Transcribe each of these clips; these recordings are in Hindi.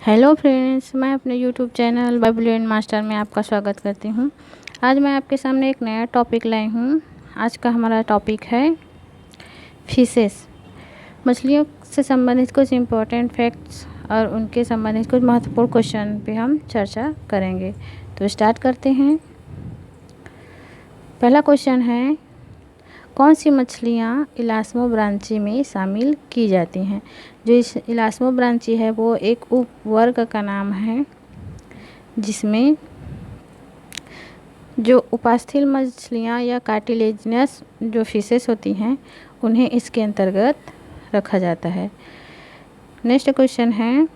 हेलो फ्रेंड्स, मैं अपने यूट्यूब चैनल बाइब्लियन मास्टर में आपका स्वागत करती हूँ। आज मैं आपके सामने एक नया टॉपिक लाई हूँ। आज का हमारा टॉपिक है फिशेस। मछलियों से संबंधित कुछ इम्पोर्टेंट फैक्ट्स और उनके संबंधित कुछ महत्वपूर्ण क्वेश्चन पे हम चर्चा करेंगे। तो स्टार्ट करते हैं। पहला क्वेश्चन है, कौन सी मछलियाँ इलास्मो ब्रांची में शामिल की जाती हैं? जो इस इलास्मो ब्रांची है वो एक उपवर्ग का नाम है जिसमें जो उपास्थल मछलियाँ या कार्टिलेजिनस जो फिशेस होती हैं उन्हें इसके अंतर्गत रखा जाता है। नेक्स्ट क्वेश्चन है,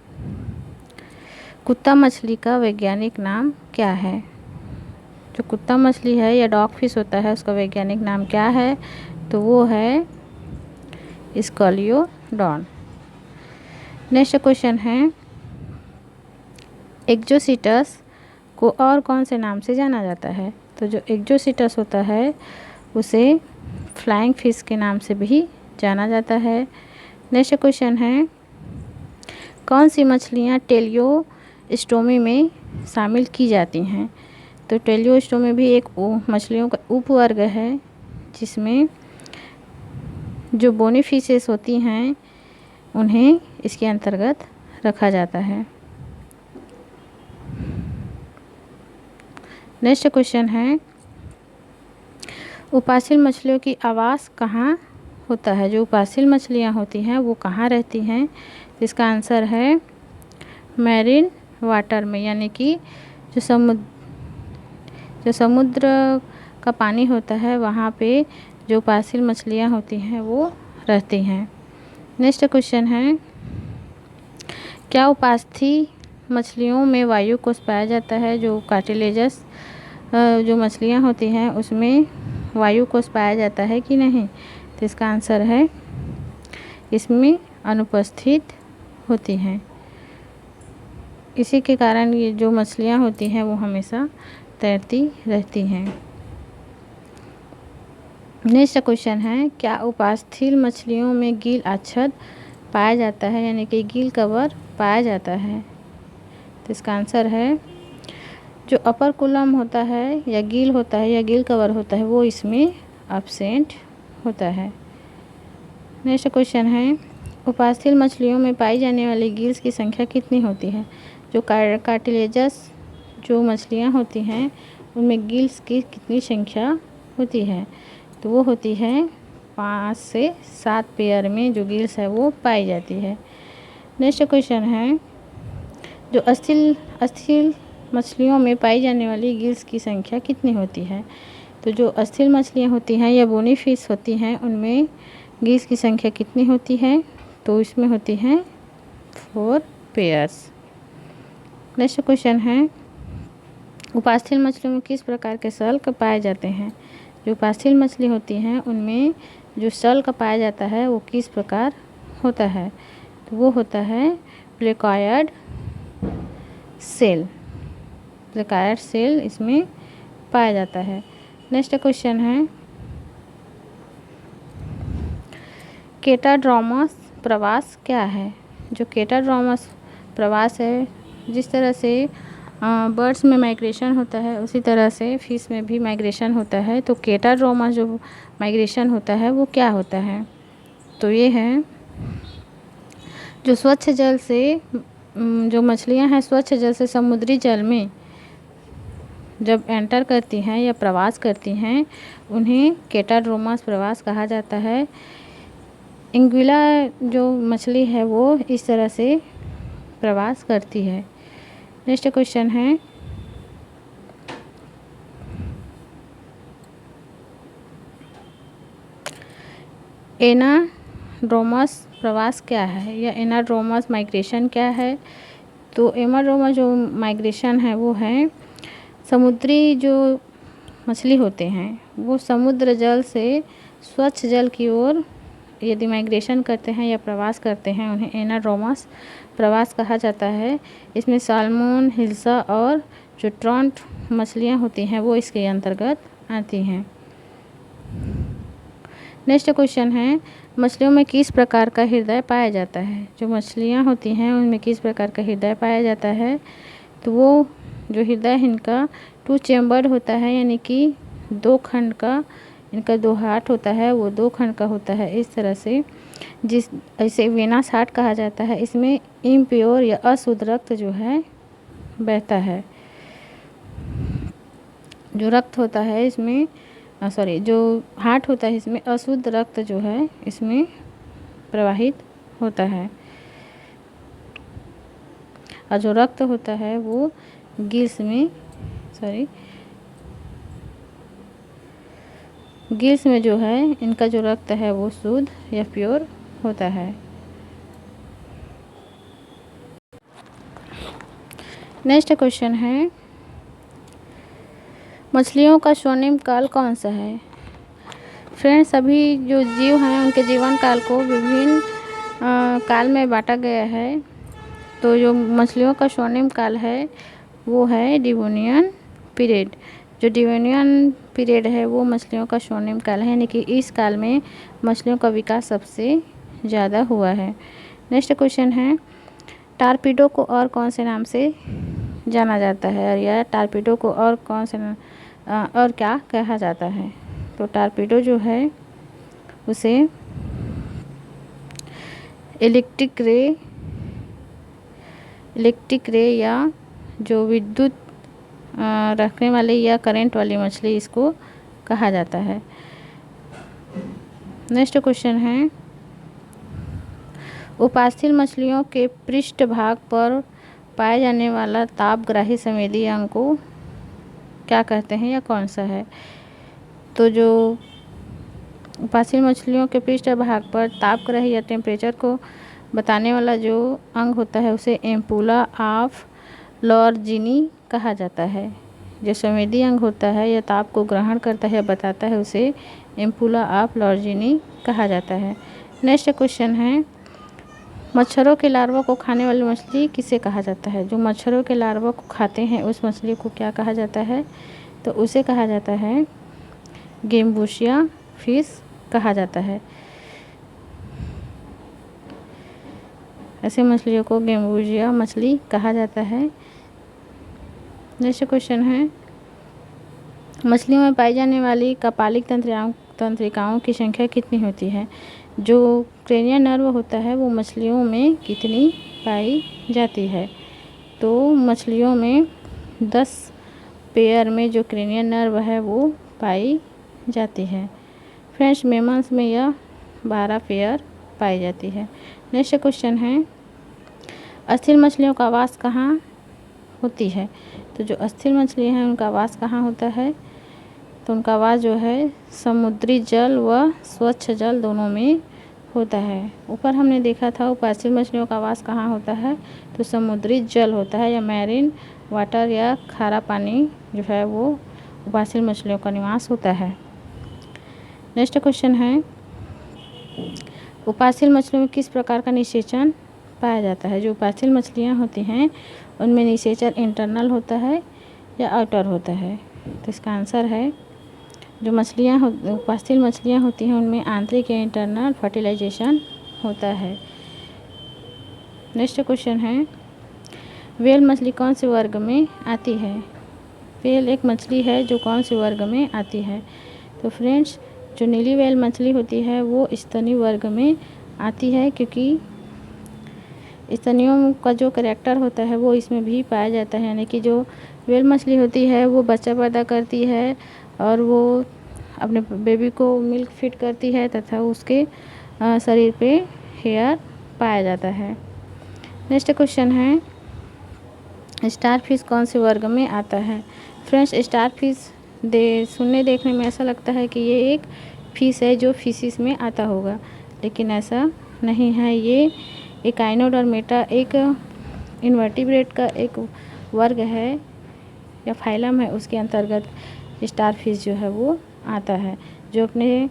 कुत्ता मछली का वैज्ञानिक नाम क्या है? जो कुत्ता मछली है या डॉग फिश होता है उसका वैज्ञानिक नाम क्या है? तो वो है स्कॉलियोडॉन। नेक्स्ट क्वेश्चन है, एक्जोसिटस को और कौन से नाम से जाना जाता है? तो जो एक्जोसिटस होता है उसे फ्लाइंग फिश के नाम से भी जाना जाता है। नेक्स्ट क्वेश्चन है, कौन सी मछलियाँ टेलियोस्टोमी में शामिल की जाती हैं? तो टेलियोस्टोमी भी एक मछलियों का उपवर्ग है जिसमें जो बोनी फिशेस होती हैं उन्हें इसके अंतर्गत रखा जाता है। नेक्स्ट क्वेश्चन है, उपास्थल मछलियों की आवास कहाँ होता है? जो उपास्थल मछलियाँ होती हैं वो कहाँ रहती हैं? इसका आंसर है मैरीन वाटर में, यानी कि जो समुद्र का पानी होता है वहाँ पे जो उपास्थल मछलियाँ होती हैं वो रहती हैं। नेक्स्ट क्वेश्चन है, क्या उपास्थी मछलियों में वायु कोश पाया जाता है? जो कार्टिलेजस जो मछलियाँ होती हैं उसमें वायु कोश पाया जाता है कि नहीं? तो इसका आंसर है इसमें अनुपस्थित होती हैं। इसी के कारण ये जो मछलियाँ होती हैं वो हमेशा तैरती रहती हैं। नेक्स्ट क्वेश्चन है, क्या उपास्थल मछलियों में गिल आच्छाद पाया जाता है, यानी कि गिल कवर पाया जाता है? तो इसका आंसर है जो अपर कुलम होता है या गिल होता है या गिल कवर होता है वो इसमें एब्सेंट होता है। नेक्स्ट क्वेश्चन है, उपास्थल मछलियों में पाई जाने वाली गिल्स की संख्या कितनी होती है? जो कार्टिलेजस जो मछलियाँ होती हैं उनमें गिल्स की कितनी संख्या होती है? तो वो होती है 5 से 7 पेयर में जो गिल्स है वो पाई जाती है। नेक्स्ट क्वेश्चन है, जो अस्थिल मछलियों में पाई जाने वाली गिल्स की संख्या कितनी होती है? तो जो अस्थिल मछलियाँ होती हैं या बोनी फिश होती हैं उनमें गिल्स की संख्या कितनी होती है? तो इसमें होती है 4 पेयर्स। नेक्स्ट क्वेश्चन है, उपास्थल मछलियों में किस प्रकार के शल्क पाए जाते हैं? जो उपास्थल मछली होती हैं उनमें जो शल्क पाया जाता है वो किस प्रकार होता है? तो वो होता है प्लेकॉयड सेल। प्लेकॉयड सेल इसमें पाया जाता है। नेक्स्ट क्वेश्चन है, केटाड्रोमस प्रवास क्या है? जो केटाड्रोमस प्रवास है, जिस तरह से बर्ड्स में माइग्रेशन होता है उसी तरह से फिश में भी माइग्रेशन होता है। तो केटाड्रोमस जो माइग्रेशन होता है वो क्या होता है? तो ये है जो स्वच्छ जल से जो मछलियां हैं स्वच्छ जल से समुद्री जल में जब एंटर करती हैं या प्रवास करती हैं उन्हें केटाड्रोमस प्रवास कहा जाता है। एंगुइला जो मछली है वो इस तरह से प्रवास करती है। नेक्स्ट क्वेश्चन है, एनाड्रोमस प्रवास क्या है या एनाड्रोमस माइग्रेशन क्या है? तो एनाड्रोमस जो माइग्रेशन है वो है समुद्री जो मछली होते हैं वो समुद्र जल से स्वच्छ जल की ओर यदि माइग्रेशन करते हैं या प्रवास करते हैं उन्हें एनाड्रोमस प्रवास कहा जाता है। इसमें साल्मोन, हिल्सा और जो ट्रॉन्ट मछलियाँ होती हैं वो इसके अंतर्गत आती हैं। नेक्स्ट क्वेश्चन है, मछलियों में किस प्रकार का हृदय पाया जाता है? जो मछलियाँ होती हैं उनमें किस प्रकार का हृदय पाया जाता है? तो वो जो हृदय है इनका 2 चेम्बर्ड होता है, यानी कि 2 खंड का, इनका 2 हार्ट होता है, वो 2 खंड का होता है। इस तरह से जिस इसे वेनस हार्ट कहा जाता है। इसमें इम्प्योर या अशुद्ध रक्त जो है बहता है। जो रक्त होता है इसमें जो हार्ट होता है इसमें अशुद्ध रक्त जो है इसमें प्रवाहित होता है, और जो रक्त होता है वो गिल्स में जो है इनका जो रक्त है वो शुद्ध या प्योर होता है। नेक्स्ट क्वेश्चन है, मछलियों का स्वर्णिम काल कौन सा है? फ्रेंड्स, सभी जो जीव हैं उनके जीवन काल को विभिन्न काल में बांटा गया है। तो जो मछलियों का स्वर्णिम काल है वो है डिवोनियन पीरियड। जो डिवोनियन पीरियड है वो मछलियों का स्वर्णिम काल है, यानी कि इस काल में मछलियों का विकास सबसे ज़्यादा हुआ है। नेक्स्ट क्वेश्चन है, टारपीडो को और कौन से नाम से जाना जाता है, और यह टारपीडो को और कौन से और क्या कहा जाता है? तो टारपीडो जो है उसे इलेक्ट्रिक रे या जो विद्युत रखने वाली या करंट वाली मछली इसको कहा जाता है। नेक्स्ट क्वेश्चन है, उपास्थि मछलियों के पृष्ठ भाग पर पाए जाने वाला तापग्राही संवेदी अंग को क्या कहते हैं या कौन सा है? तो जो उपास्थि मछलियों के पृष्ठ भाग पर तापग्राही या टेम्परेचर को बताने वाला जो अंग होता है उसे एम्पुला ऑफ लॉर्जिनी कहा जाता है। जो संवेदी अंग होता है या ताप को ग्रहण करता है बताता है उसे एम्पुला ऑफ लॉर्जिनी कहा जाता है। नेक्स्ट क्वेश्चन है, मच्छरों के लार्वा को खाने वाली मछली किसे कहा जाता है? जो मच्छरों के लार्वा को खाते हैं उस मछली को क्या कहा जाता है? तो उसे कहा जाता है गेम्बुशिया फिश कहा जाता है। ऐसे मछलियों को गेम्बुशिया मछली कहा जाता है। नेक्स्ट क्वेश्चन है, मछलियों में पाई जाने वाली कपालिक तंत्रिकाओं की संख्या कितनी होती है? जो क्रेनियल नर्व होता है वो मछलियों में कितनी पाई जाती है? तो मछलियों में 10 पेयर में जो क्रेनियल नर्व है वो पाई जाती है। फ्रेंड्स, मैमल्स में यह 12 पेयर पाई जाती है। नेक्स्ट क्वेश्चन है, अस्थिर मछलियों का वास कहाँ होती है? तो जो अस्थिर मछलियाँ हैं उनका वास कहाँ होता है? तो उनका वास जो है समुद्री जल व स्वच्छ जल दोनों में होता है। ऊपर हमने देखा था उपास्थि मछलियों का वास कहाँ होता है, तो समुद्री जल होता है या मैरीन वाटर या खारा पानी जो है वो उपास्थि मछलियों का निवास होता है। नेक्स्ट क्वेश्चन है, उपास्थि मछलियों में किस प्रकार का निषेचन पाया जाता है? जो उपास्थि मछलियाँ होती हैं उनमें निषेचन इंटरनल होता है या आउटर होता है? तो इसका आंसर है, जो उपास्थि मछलियाँ होती हैं उनमें आंतरिक या इंटरनल फर्टिलाइजेशन होता है। नेक्स्ट क्वेश्चन है, व्हेल मछली कौन से वर्ग में आती है? व्हेल एक मछली है जो कौन से वर्ग में आती है? तो फ्रेंड्स, जो नीली व्हेल मछली होती है वो स्तनी वर्ग में आती है, क्योंकि स्तनियों का जो करैक्टर होता है वो इसमें भी पाया जाता है। यानी कि जो व्हेल मछली होती है वो बच्चा पैदा करती है और वो अपने बेबी को मिल्क फीड करती है तथा उसके शरीर पे हेयर पाया जाता है। नेक्स्ट क्वेश्चन है, स्टार फिश कौन से वर्ग में आता है? फ्रेंड्स, स्टार फिश सुनने देखने में ऐसा लगता है कि ये एक फिश है जो फिशिस में आता होगा, लेकिन ऐसा नहीं है। ये एकाइनोडर्मेटा एक इनवर्टिब्रेट का एक वर्ग है या फाइलम है, उसके अंतर्गत स्टार फिश जो है वो आता है, जो अपने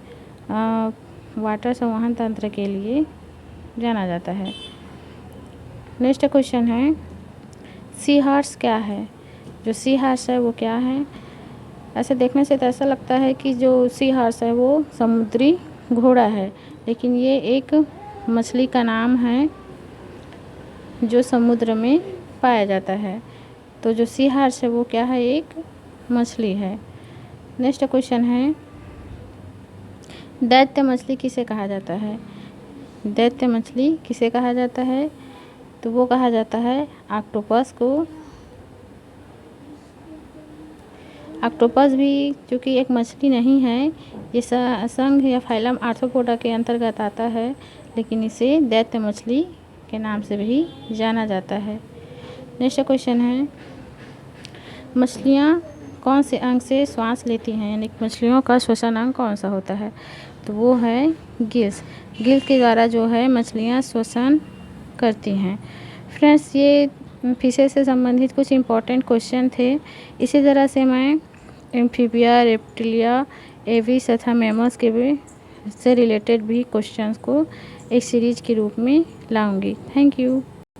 वाटर संवहन तंत्र के लिए जाना जाता है। नेक्स्ट क्वेश्चन है, सी हॉर्स क्या है? जो सी हॉर्स है वो क्या है? ऐसे देखने से तो ऐसा लगता है कि जो सी हॉर्स है वो समुद्री घोड़ा है, लेकिन ये एक मछली का नाम है जो समुद्र में पाया जाता है। तो जो सी हॉर्स है वो क्या है, एक मछली है। नेक्स्ट क्वेश्चन है, दैत्य मछली किसे कहा जाता है? दैत्य मछली किसे कहा जाता है? तो वो कहा जाता है ऑक्टोपस को। ऑक्टोपस भी चूँकि एक मछली नहीं है, ये संघ या फाइलम आर्थ्रोपोडा के अंतर्गत आता है, लेकिन इसे दैत्य मछली के नाम से भी जाना जाता है। नेक्स्ट क्वेश्चन है, मछलियाँ कौन से अंग से श्वास लेती हैं, यानी मछलियों का श्वसन अंग कौन सा होता है? तो वो है गिल्स। गिल्स के द्वारा जो है मछलियाँ श्वसन करती हैं। फ्रेंड्स, ये फिशेस से संबंधित कुछ इम्पोर्टेंट क्वेश्चन थे। इसी तरह से मैं एम्फीबिया, रेप्टिलिया, एविस तथा मैमल्स के भी से रिलेटेड भी क्वेश्चंस को एक सीरीज के रूप में लाऊंगी। Thank you.